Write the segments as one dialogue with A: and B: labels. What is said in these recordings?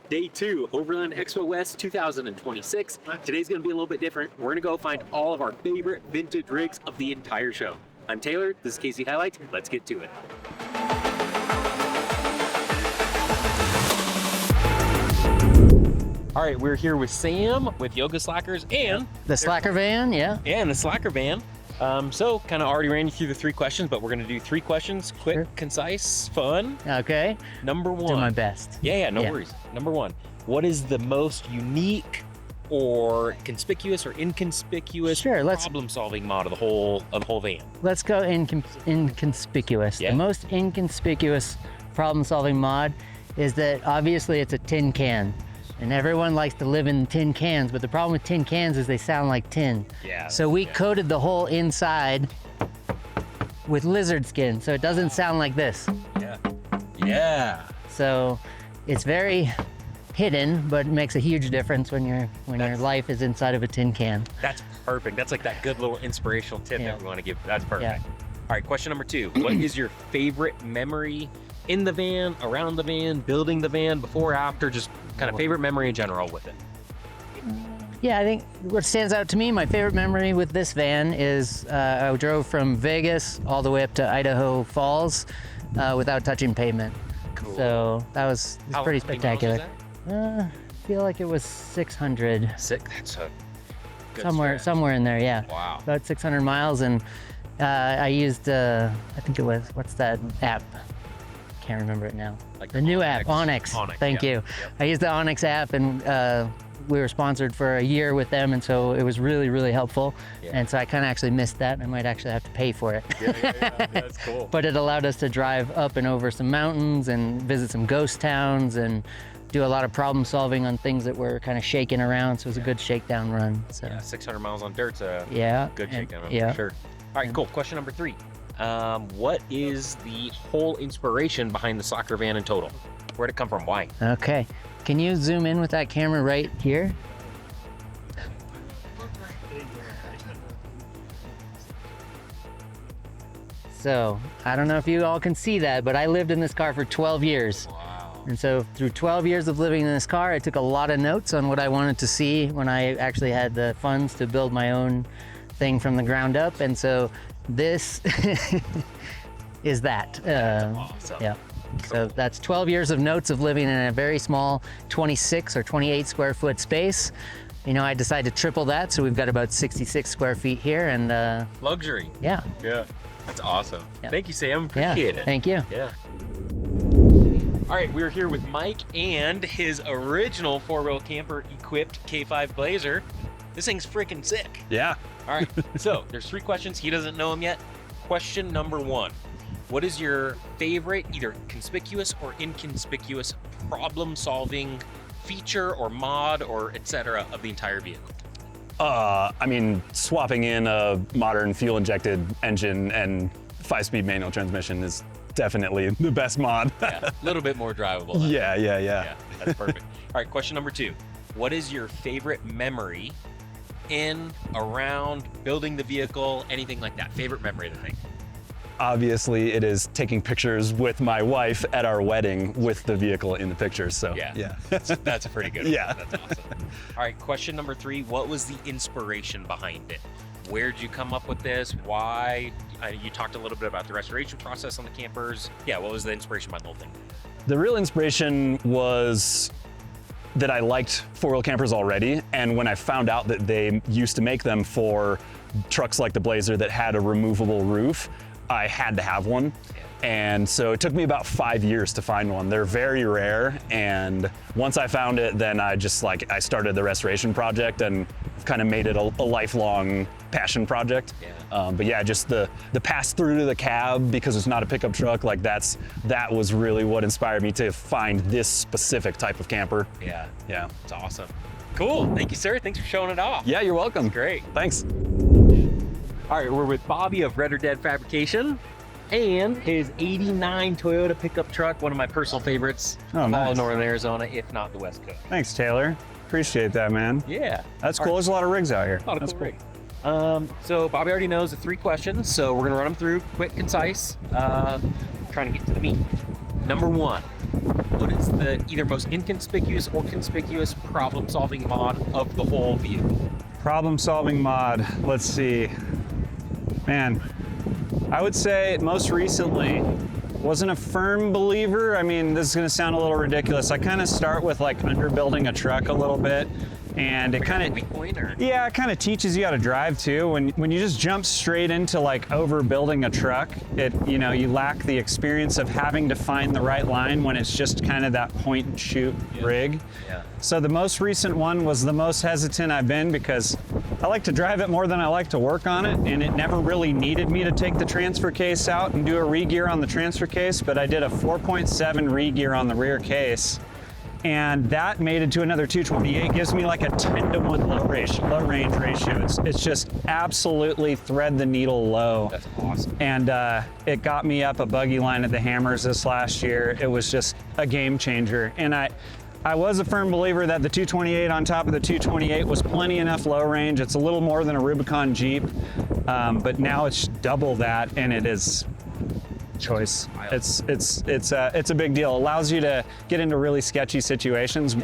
A: Day 2, Overland Expo West 2026. Today's going to be a little bit different. We're going to go find all of our favorite vintage rigs of the entire show. I'm Taylor, this is KC HiLiTES. Let's get to it. All right, we're here with Sam with Yoga Slackers and
B: the Slacker van, yeah.
A: And the Slacker van. So kind of already ran you through the 3 questions, but we're going to do 3 questions, quick,
B: Sure.
A: concise, fun.
B: Okay.
A: Number 1.
B: Do my best.
A: Yeah, no worries. Number 1, what is the most unique or conspicuous or inconspicuous problem-solving mod of the whole van?
B: Let's go inconspicuous.
A: Yeah.
B: The most inconspicuous problem-solving mod is that obviously it's a tin can. And everyone likes to live in tin cans, but the problem with tin cans is they sound like tin.
A: Yeah.
B: So we coated the whole inside with lizard skin, so it doesn't sound like this.
A: Yeah. Yeah.
B: So it's very hidden, but it makes a huge difference when your life is inside of a tin can.
A: That's perfect. That's like that good little inspirational tip that we want to give. That's perfect.
B: Yeah.
A: All right, question number 2. What is your favorite memory in the van, around the van, building the van, before, after, just kind of favorite memory in general with it?
B: Yeah, I think what stands out to me, my favorite memory with this van is I drove from Vegas all the way up to Idaho Falls without touching pavement.
A: Cool.
B: So that was pretty spectacular.
A: Was
B: I feel like it was 600.
A: that? 6? That's a good
B: Somewhere in there, yeah.
A: Wow.
B: About 600 miles, and I used, I think it was, what's that app? Can't remember it now.
A: Like
B: the new app, Onyx. Thank you.
A: Yep.
B: I used the Onyx app, and we were sponsored for a year with them, and so it was really, really helpful.
A: Yeah.
B: And so I kind of actually missed that. I might actually have to pay for it.
A: Yeah, that's cool.
B: But it allowed us to drive up and over some mountains and visit some ghost towns and do a lot of problem solving on things that were kind of shaking around. So it was a good shakedown run. So
A: Yeah, 600 miles on dirt's a good shakedown run for sure. All right, cool. Question number 3. What is the whole inspiration behind the Slacker van in total? Where'd it come from? Why?
B: Okay. Can you zoom in with that camera right here? So, I don't know if you all can see that, but I lived in this car for 12 years.
A: Wow.
B: And so through 12 years of living in this car, I took a lot of notes on what I wanted to see when I actually had the funds to build my own thing from the ground up. And so this is that.
A: That's awesome.
B: Yeah. So that's 12 years of notes of living in a very small 26 or 28 square foot space. You know, I decided to triple that, so we've got about 66 square feet here, and
A: Luxury.
B: yeah.
A: Yeah. That's awesome.
B: Yeah.
A: Thank you, Sam. Appreciate it.
B: Thank you.
A: Yeah. All right, we're here with Mike and his original 4-wheel camper equipped K5 Blazer. This thing's freaking sick.
C: Yeah.
A: All right, so there's 3 questions. He doesn't know them yet. Question number 1. What is your favorite, either conspicuous or inconspicuous, problem-solving feature or mod or etc. of the entire vehicle?
C: I mean, swapping in a modern fuel-injected engine and 5-speed manual transmission is definitely the best mod.
A: Yeah, a little bit more drivable. Then.
C: Yeah.
A: Yeah, that's perfect. All right, question number 2. What is your favorite memory in, around, building the vehicle, anything like that? Favorite memory of the thing?
C: Obviously, it is taking pictures with my wife at our wedding with the vehicle in the pictures. So yeah.
A: That's a pretty good one.
C: Yeah.
A: That's awesome. All right, question number 3. What was the inspiration behind it? Where'd you come up with this? Why? You talked a little bit about the restoration process on the campers. Yeah, what was the inspiration behind the whole thing?
C: The real inspiration was that I liked 4-wheel campers already, and when I found out that they used to make them for trucks like the Blazer that had a removable roof, I had to have one. And so it took me about 5 years to find one. They're very rare, and once I found it, then I started the restoration project and kind of made it a lifelong passion project.
A: Yeah.
C: But yeah, just the pass through to the cab, because it's not a pickup truck, that was really what inspired me to find this specific type of camper.
A: Yeah.
C: Yeah.
A: It's awesome. Cool. Thank you, sir. Thanks for showing it off.
C: Yeah, you're welcome.
A: Great.
C: Thanks.
A: All right, we're with Bobby of Red or Dead Fabrication and his 89 Toyota pickup truck, one of my personal favorites of all of Northern Arizona, if not the West Coast.
D: Thanks, Taylor. Appreciate that, man.
A: Yeah.
D: That's cool. There's a lot of rigs out here.
A: A lot of cool rigs. So Bobby already knows the 3 questions, so we're gonna run them through quick, concise, trying to get to the meat. Number 1, what is the either most inconspicuous or conspicuous problem-solving mod of the whole vehicle?
D: Problem-solving mod. Let's see. Man, I would say most recently, wasn't a firm believer. I mean, this is gonna sound a little ridiculous. I kind of start with like underbuilding a truck a little bit, and it kind of, yeah, it kind of teaches you how to drive too. When you just jump straight into like overbuilding a truck, you lack the experience of having to find the right line when it's just kind of that point and shoot rig.
A: Yeah.
D: So the most recent one was the most hesitant I've been because I like to drive it more than I like to work on it, and it never really needed me to take the transfer case out and do a re-gear on the transfer case, but I did a 4.7 re-gear on the rear case, and that mated to another 228, gives me like a 10-to-1 low range ratio. It's just absolutely thread the needle low.
A: That's awesome.
D: And it got me up a buggy line at the Hammers this last year. It was just a game changer. And I was a firm believer that the 228 on top of the 228 was plenty enough low range. It's a little more than a Rubicon Jeep, but now it's double that, and it is choice. It's a big deal. It allows you to get into really sketchy situations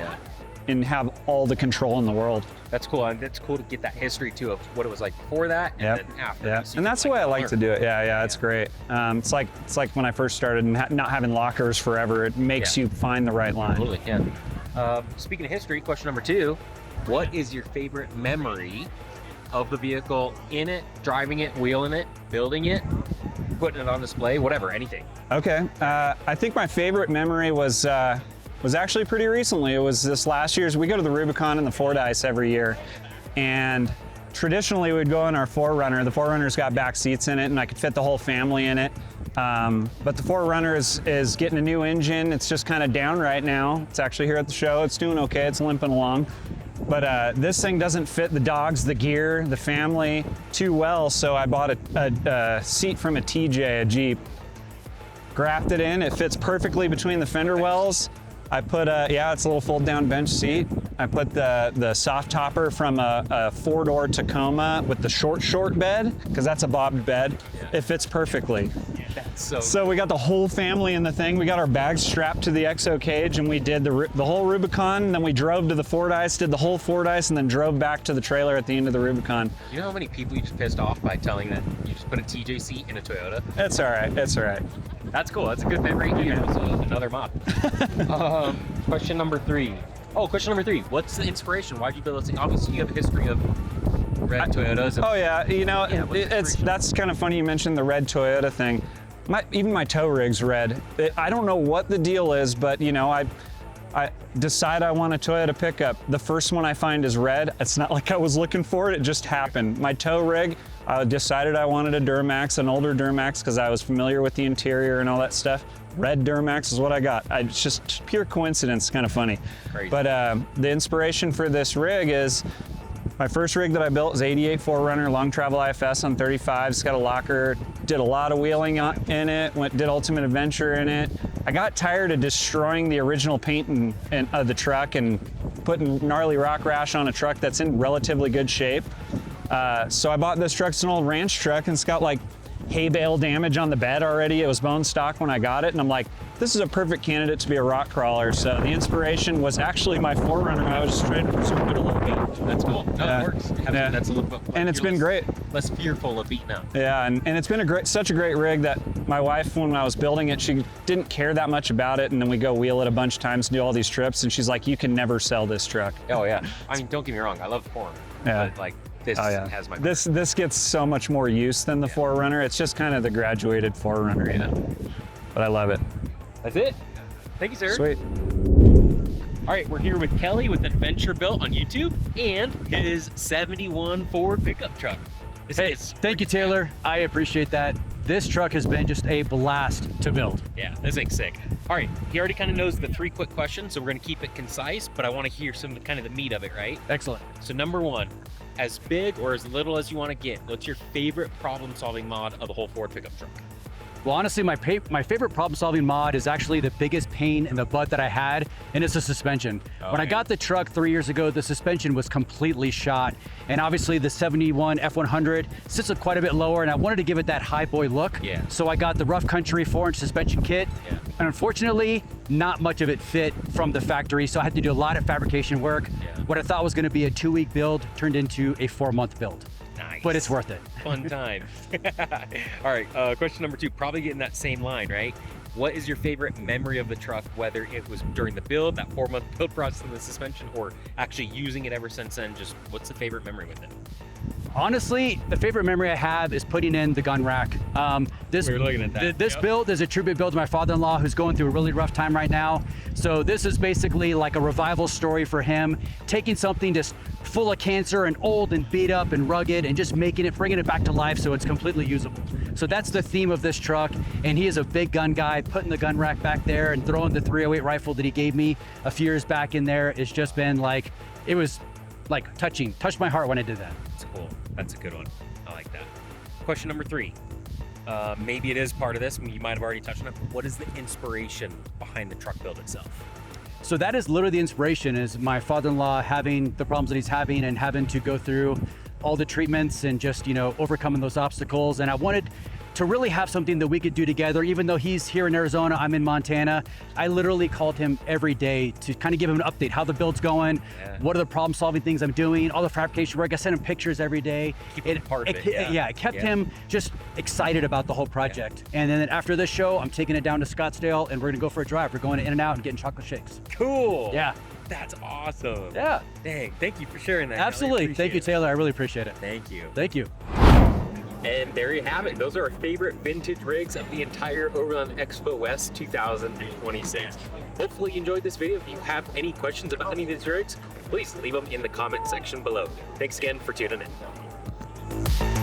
D: and have all the control in the world.
A: That's cool. And it's cool to get that history too of what it was like before that and then after.
D: Yeah,
A: So
D: and that's the way I like to do it. Yeah, it's great. It's like when I first started and not having lockers forever. It makes you find the right line.
A: Totally, yeah. Speaking of history, question number 2, what is your favorite memory of the vehicle, in it, driving it, wheeling it, building it, putting it on display, whatever, anything?
D: Okay, I think my favorite memory was actually pretty recently. It was this last year's. We go to the Rubicon and the Fordyce every year, and traditionally we'd go in our 4Runner. The 4Runner's got back seats in it, and I could fit the whole family in it. But the 4Runner is getting a new engine. It's just kind of down right now. It's actually here at the show. It's doing okay. It's limping along. But this thing doesn't fit the dogs, the gear, the family too well, so I bought a seat from a TJ, a Jeep, grafted in. It fits perfectly between the fender wells. I put it's a little fold down bench seat. I put the soft topper from a 4-door Tacoma with the short bed, because that's a bobbed bed. It fits perfectly. So we got the whole family in the thing. We got our bags strapped to the XO cage, and we did the whole Rubicon. And then we drove to the Fordyce, did the whole Fordyce, and then drove back to the trailer at the end of the Rubicon.
A: You know how many people you just pissed off by telling that you just put a TJ seat in a Toyota?
D: It's all right. It's all right.
A: That's cool. That's a good memory here. So another mod. Question number 3. Oh, question number 3. What's the inspiration? Why'd you build this thing? Obviously, you have a history of red Toyotas. And,
D: oh yeah, that's kind of funny you mentioned the red Toyota thing. Even my tow rig's red. I don't know what the deal is, but I decide I want a Toyota pickup. The first one I find is red. It's not like I was looking for it, it just happened. My tow rig, I decided I wanted a Duramax, an older Duramax, because I was familiar with the interior and all that stuff. Red Duramax is what I got. It's just pure coincidence, kind of funny.
A: Crazy.
D: But the inspiration for this rig is, my first rig that I built was 88 4Runner, long travel IFS on 35. It's got a locker, did a lot of wheeling in it, did Ultimate Adventure in it. I got tired of destroying the original paint of the truck and putting gnarly rock rash on a truck that's in relatively good shape. So I bought this truck. It's an old ranch truck, and it's got like hay bale damage on the bed already. It was bone stock when I got it, and I'm like, this is a perfect candidate to be a rock crawler. So the inspiration was actually my 4Runner. I was just trying to preserve it a little bit.
A: That's cool. No, it works. That's a little bit.
D: And it's been great.
A: Less fearful of beating out.
D: Yeah, and it's been such a great rig that my wife, when I was building it, she didn't care that much about it, and then we go wheel it a bunch of times and do all these trips, and she's like, you can never sell this truck.
A: Oh yeah. I mean, don't get me wrong. I love the 4Runner.
D: Yeah.
A: But like, this has my.
D: This gets so much more use than the 4Runner. It's just kind of the graduated 4Runner, you know. But I love it.
A: That's it. Thank you, sir.
D: Sweet.
A: All right, we're here with Kelly with Adventure Built on YouTube and his 71 Ford pickup truck.
E: Hey, thank you, Taylor. I appreciate that. This truck has been just a blast to build.
A: Yeah, this thing's sick. All right, he already kind of knows the 3 quick questions, so we're gonna keep it concise, but I wanna hear some kind of the meat of it, right?
E: Excellent.
A: So number 1, as big or as little as you wanna get, what's your favorite problem-solving mod of the whole Ford pickup truck?
E: Well, honestly, my favorite problem-solving mod is actually the biggest pain in the butt that I had, and it's the suspension. When I got the truck 3 years ago, the suspension was completely shot, and obviously the 71 F100 sits quite a bit lower, and I wanted to give it that high boy look.
A: Yeah.
E: So I got the Rough Country 4-inch suspension kit, and unfortunately, not much of it fit from the factory, so I had to do a lot of fabrication work. What I thought was going to be a 2-week build turned into a 4-month build.
A: Nice.
E: But it's worth it.
A: Fun time. All right, question number 2, probably getting that same line, right? What is your favorite memory of the truck, whether it was during the build, that 4-month build process of the suspension, or actually using it ever since then? Just what's the favorite memory with it?
E: Honestly, the favorite memory I have is putting in the gun rack.
A: We were looking at that.
E: This build is a tribute build to my father-in-law, who's going through a really rough time right now. So this is basically like a revival story for him, taking something just full of cancer and old and beat up and rugged, and just bringing it back to life so it's completely usable. So that's the theme of this truck, and he is a big gun guy. Putting the gun rack back there and throwing the .308 rifle that he gave me a few years back in there, it's just been like, it was like touched my heart when I did that.
A: That's cool. That's a good one. I like that. Question number 3. Maybe it is part of this. You might have already touched on it. But what is the inspiration behind the truck build itself?
E: So that is literally the inspiration, is my father-in-law having the problems that he's having and having to go through all the treatments and just, overcoming those obstacles. And I wanted to really have something that we could do together. Even though he's here in Arizona, I'm in Montana, I literally called him every day to kind of give him an update, how the build's going, what are the problem-solving things I'm doing, all the fabrication work. I sent him pictures every day.
A: It
E: kept him just excited about the whole project. And then after this show, I'm taking it down to Scottsdale, and we're gonna go for a drive. We're going to In-N-Out and getting chocolate shakes.
A: Cool.
E: Yeah.
A: That's awesome.
E: Yeah.
A: Dang. Thank you for sharing that.
E: Absolutely. Thank you, Taylor. I really appreciate it.
A: Thank you.
E: Thank you.
A: And there you have it. Those are our favorite vintage rigs of the entire Overland Expo West 2026. Hopefully you enjoyed this video. If you have any questions about any of these rigs, please leave them in the comment section below. Thanks again for tuning in.